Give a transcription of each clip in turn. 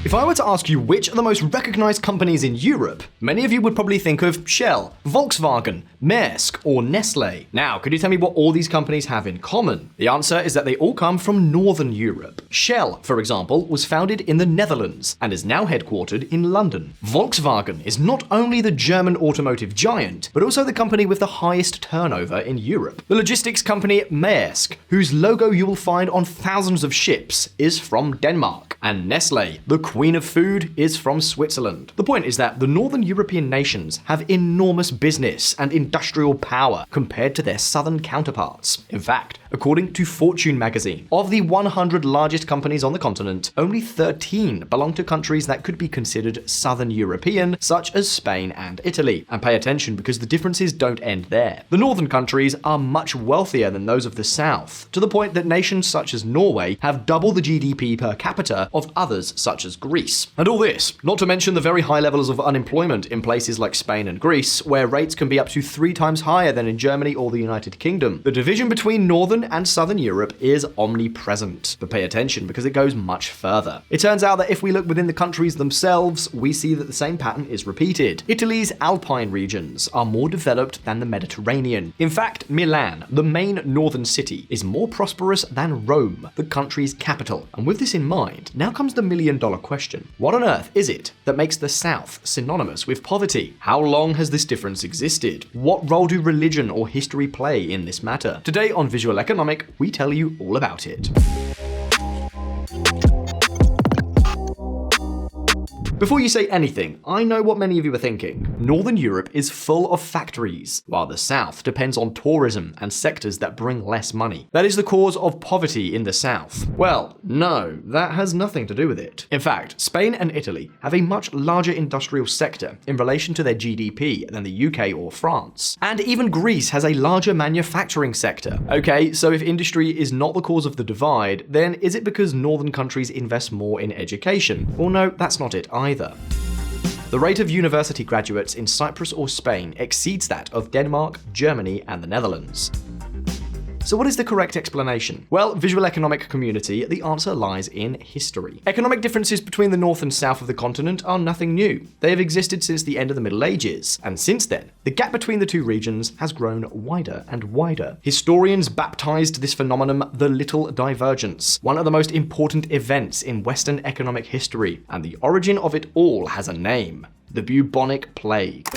If I were to ask you which are the most recognized companies in Europe, many of you would probably think of Shell, Volkswagen, Maersk, or Nestle. Now, could you tell me what all these companies have in common? The answer is that they all come from Northern Europe. Shell, for example, was founded in the Netherlands and is now headquartered in London. Volkswagen is not only the German automotive giant, but also the company with the highest turnover in Europe. The logistics company Maersk, whose logo you will find on thousands of ships, is from Denmark. And Nestle, the queen of food, is from Switzerland. The point is that the Northern European nations have enormous business and industrial power compared to their southern counterparts. In fact, according to Fortune magazine, of the 100 largest companies on the continent, only 13 belong to countries that could be considered Southern European, such as Spain and Italy. And pay attention because the differences don't end there. The northern countries are much wealthier than those of the south, to the point that nations such as Norway have double the GDP per capita of others such as Greece. And all this, not to mention the very high levels of unemployment in places like Spain and Greece, where rates can be up to 3 times higher than in Germany or the United Kingdom. The division between Northern and Southern Europe is omnipresent, but pay attention because it goes much further. It turns out that if we look within the countries themselves, we see that the same pattern is repeated. Italy's Alpine regions are more developed than the Mediterranean. In fact, Milan, the main northern city, is more prosperous than Rome, the country's capital. And with this in mind, now comes the million-dollar question. What on earth is it that makes the South synonymous with poverty? How long has this difference existed? What role do religion or history play in this matter? Today on Visualeconomik, we tell you all about it. Before you say anything, I know what many of you are thinking. Northern Europe is full of factories, while the South depends on tourism and sectors that bring less money. That is the cause of poverty in the South. Well, no, that has nothing to do with it. In fact, Spain and Italy have a much larger industrial sector in relation to their GDP than the UK or France. And even Greece has a larger manufacturing sector. Okay, so if industry is not the cause of the divide, then is it because northern countries invest more in education? Well, no, that's not it either. The rate of university graduates in Cyprus or Spain exceeds that of Denmark, Germany, and the Netherlands. So what is the correct explanation? Well, Visualeconomik community, the answer lies in history. Economic differences between the north and south of the continent are nothing new. They have existed since the end of the Middle Ages, and since then, the gap between the two regions has grown wider and wider. Historians baptized this phenomenon the Little Divergence, one of the most important events in Western economic history, and the origin of it all has a name: the bubonic plague.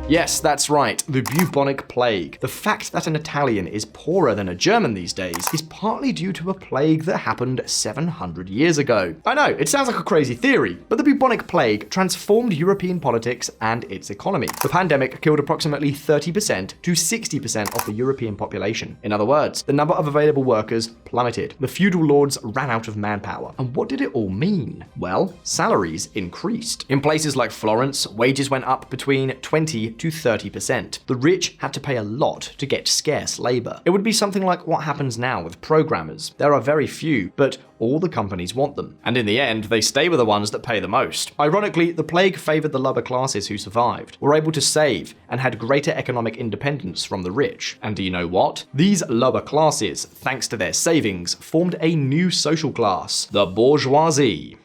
Yes, that's right, the bubonic plague. The fact that an Italian is poorer than a German these days is partly due to a plague that happened 700 years ago. I know, it sounds like a crazy theory, but the bubonic plague transformed European politics and its economy. The pandemic killed approximately 30% to 60% of the European population. In other words, the number of available workers plummeted. The feudal lords ran out of manpower. And what did it all mean? Well, salaries increased. In places like Florence, wages went up between 20 to 30%. The rich had to pay a lot to get scarce labor. It would be something like what happens now with programmers. There are very few, but all the companies want them. And in the end, they stay with the ones that pay the most. Ironically, the plague favored the lower classes who survived, were able to save, and had greater economic independence from the rich. And do you know what? These lower classes, thanks to their savings, formed a new social class, the bourgeoisie.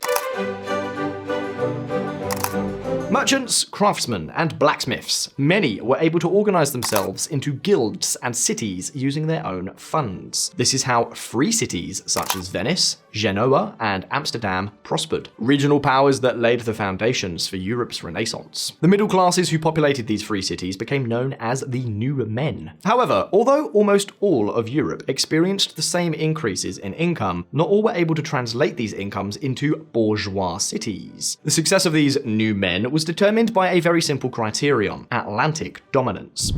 Merchants, craftsmen, and blacksmiths, many were able to organize themselves into guilds and cities using their own funds. This is how free cities such as Venice, Genoa, and Amsterdam prospered, regional powers that laid the foundations for Europe's Renaissance. The middle classes who populated these free cities became known as the New Men. However, although almost all of Europe experienced the same increases in income, not all were able to translate these incomes into bourgeois cities. The success of these New Men was determined by a very simple criterion: Atlantic dominance.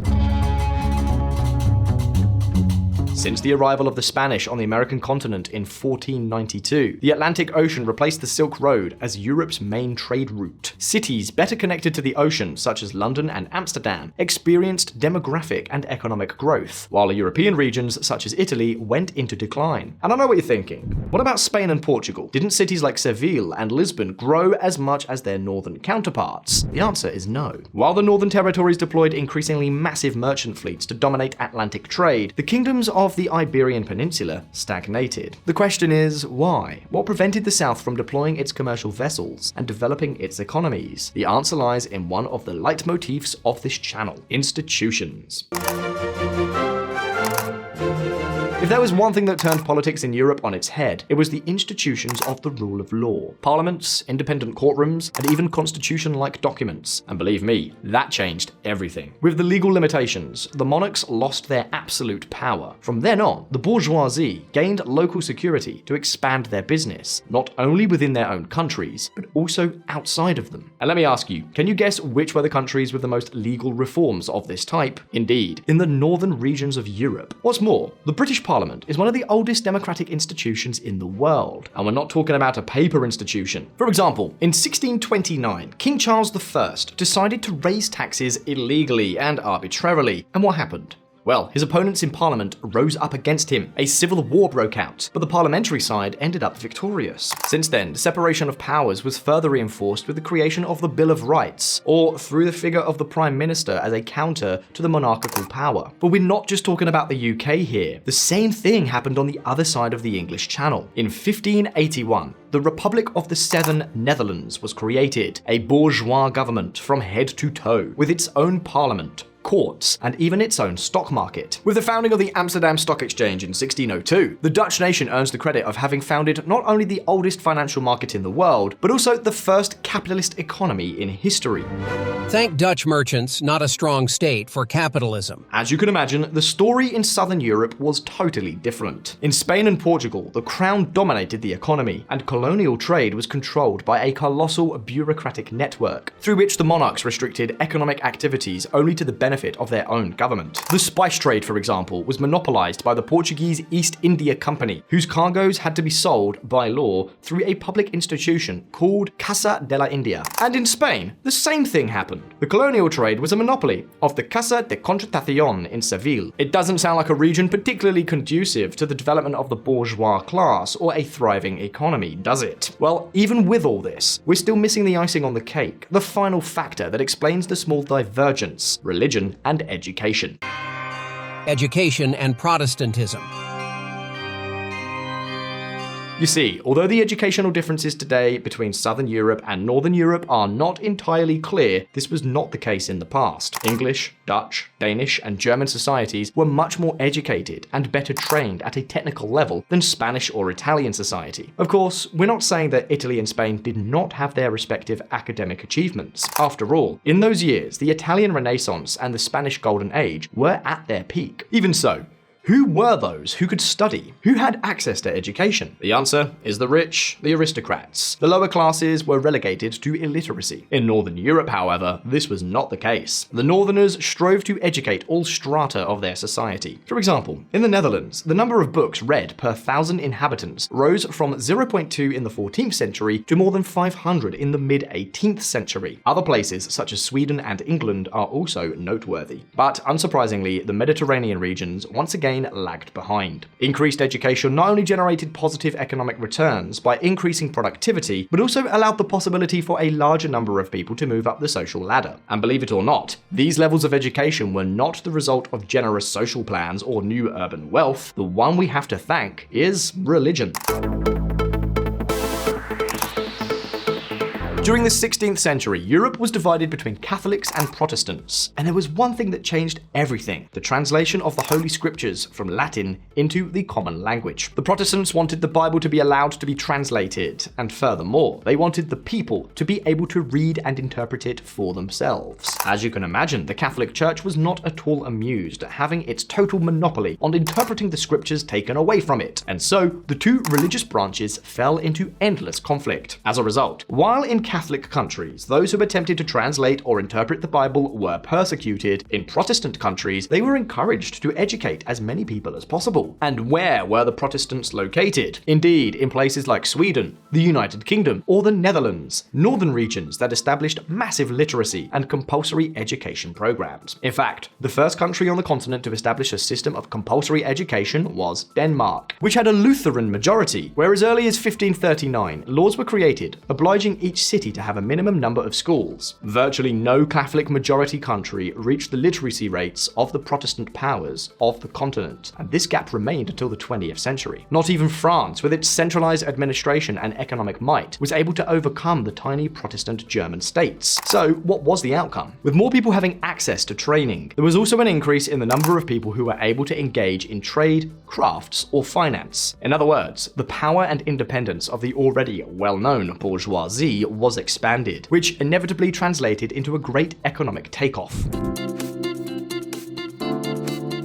Since the arrival of the Spanish on the American continent in 1492, the Atlantic Ocean replaced the Silk Road as Europe's main trade route. Cities better connected to the ocean, such as London and Amsterdam, experienced demographic and economic growth, while European regions such as Italy went into decline. And I know what you're thinking. What about Spain and Portugal? Didn't cities like Seville and Lisbon grow as much as their northern counterparts? The answer is no. While the northern territories deployed increasingly massive merchant fleets to dominate Atlantic trade, the kingdoms of of the Iberian Peninsula stagnated. The question is, why? What prevented the South from deploying its commercial vessels and developing its economies? The answer lies in one of the leitmotifs of this channel: institutions. If there was one thing that turned politics in Europe on its head, it was the institutions of the rule of law. Parliaments, independent courtrooms, and even constitution-like documents. And believe me, that changed everything. With the legal limitations, the monarchs lost their absolute power. From then on, the bourgeoisie gained local security to expand their business, not only within their own countries, but also outside of them. And let me ask you, can you guess which were the countries with the most legal reforms of this type? Indeed, in the northern regions of Europe. What's more, the British Parliament is one of the oldest democratic institutions in the world, and we're not talking about a paper institution. For example, in 1629, King Charles I decided to raise taxes illegally and arbitrarily, and what happened? Well, his opponents in Parliament rose up against him. A civil war broke out, but the parliamentary side ended up victorious. Since then, the separation of powers was further reinforced with the creation of the Bill of Rights, or through the figure of the Prime Minister as a counter to the monarchical power. But we're not just talking about the UK here. The same thing happened on the other side of the English Channel. In 1581, the Republic of the Seven Netherlands was created, a bourgeois government from head to toe, with its own parliament, courts, and even its own stock market. With the founding of the Amsterdam Stock Exchange in 1602, the Dutch nation earns the credit of having founded not only the oldest financial market in the world, but also the first capitalist economy in history. Thank Dutch merchants, not a strong state, for capitalism. As you can imagine, the story in southern Europe was totally different. In Spain and Portugal, the crown dominated the economy, and colonial trade was controlled by a colossal bureaucratic network, through which the monarchs restricted economic activities only to the benefit of their own government. The spice trade, for example, was monopolized by the Portuguese East India Company, whose cargoes had to be sold by law through a public institution called Casa de la India. And in Spain, the same thing happened. The colonial trade was a monopoly of the Casa de Contratación in Seville. It doesn't sound like a region particularly conducive to the development of the bourgeois class or a thriving economy, does it? Well, even with all this, we're still missing the icing on the cake, the final factor that explains the small divergence: religion and education. Education and Protestantism. You see, although the educational differences today between Southern Europe and Northern Europe are not entirely clear, this was not the case in the past. English, Dutch, Danish, and German societies were much more educated and better trained at a technical level than Spanish or Italian society. Of course, we're not saying that Italy and Spain did not have their respective academic achievements. After all, in those years, the Italian Renaissance and the Spanish Golden Age were at their peak. Even so, who were those who could study? Who had access to education? The answer is the rich, the aristocrats. The lower classes were relegated to illiteracy. In Northern Europe, however, this was not the case. The Northerners strove to educate all strata of their society. For example, in the Netherlands, the number of books read per 1,000 inhabitants rose from 0.2 in the 14th century to more than 500 in the mid-18th century. Other places, such as Sweden and England, are also noteworthy. But unsurprisingly, the Mediterranean regions once again lagged behind. Increased education not only generated positive economic returns by increasing productivity, but also allowed the possibility for a larger number of people to move up the social ladder. And believe it or not, these levels of education were not the result of generous social plans or new urban wealth. The one we have to thank is religion. During the 16th century, Europe was divided between Catholics and Protestants, and there was one thing that changed everything: the translation of the Holy Scriptures from Latin into the common language. The Protestants wanted the Bible to be allowed to be translated, and furthermore, they wanted the people to be able to read and interpret it for themselves. As you can imagine, the Catholic Church was not at all amused at having its total monopoly on interpreting the Scriptures taken away from it, and so the two religious branches fell into endless conflict. As a result, while in Catholic countries, those who attempted to translate or interpret the Bible were persecuted, in Protestant countries, they were encouraged to educate as many people as possible. And where were the Protestants located? Indeed, in places like Sweden, the United Kingdom, or the Netherlands, northern regions that established massive literacy and compulsory education programs. In fact, the first country on the continent to establish a system of compulsory education was Denmark, which had a Lutheran majority, where as early as 1539, laws were created obliging each city city to have a minimum number of schools. Virtually no Catholic majority country reached the literacy rates of the Protestant powers of the continent, and this gap remained until the 20th century. Not even France, with its centralized administration and economic might, was able to overcome the tiny Protestant German states. So, what was the outcome? With more people having access to training, there was also an increase in the number of people who were able to engage in trade, crafts, or finance. In other words, the power and independence of the already well-known bourgeoisie was expanded, which inevitably translated into a great economic takeoff.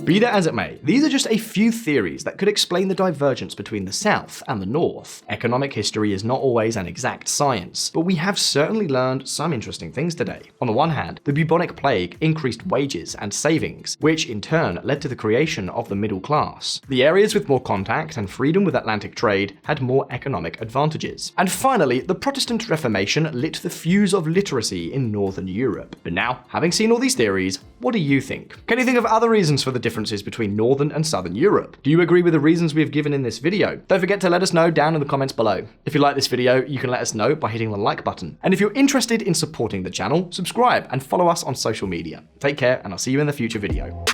Be that as it may, these are just a few theories that could explain the divergence between the South and the North. Economic history is not always an exact science, but we have certainly learned some interesting things today. On the one hand, the bubonic plague increased wages and savings, which in turn led to the creation of the middle class. The areas with more contact and freedom with Atlantic trade had more economic advantages. And finally, the Protestant Reformation lit the fuse of literacy in Northern Europe. But now, having seen all these theories, what do you think? Can you think of other reasons for the differences between Northern and Southern Europe? Do you agree with the reasons we have given in this video? Don't forget to let us know down in the comments below. If you like this video, you can let us know by hitting the like button. And if you're interested in supporting the channel, subscribe and follow us on social media. Take care, and I'll see you in the future video.